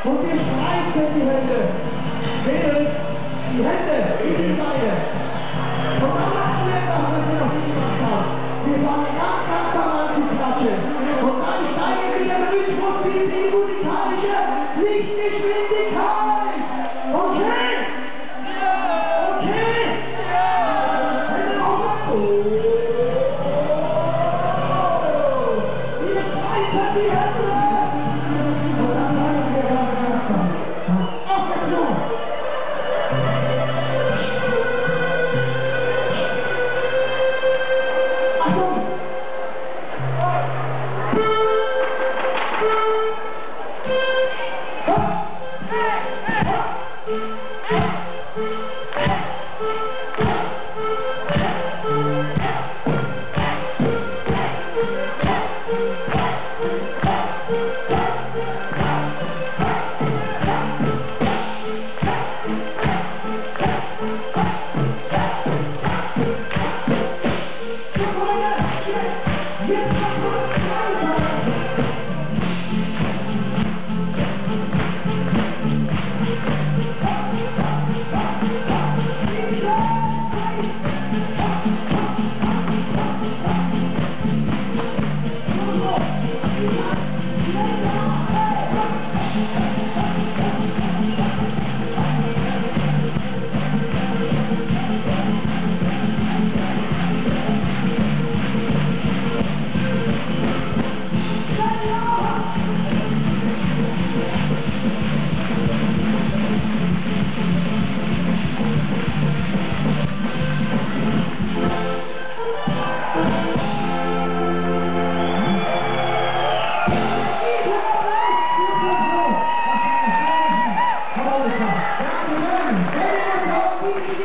Und wir streichen die Hände. Während die Hände in die Beine. Und dann machen wir das, was wir noch nicht gemacht haben. Wir fangen ganz langsam an zu klatschen. Und dann steigen wir im Rhythmus wie die musikalische Lichtgeschwindigkeit.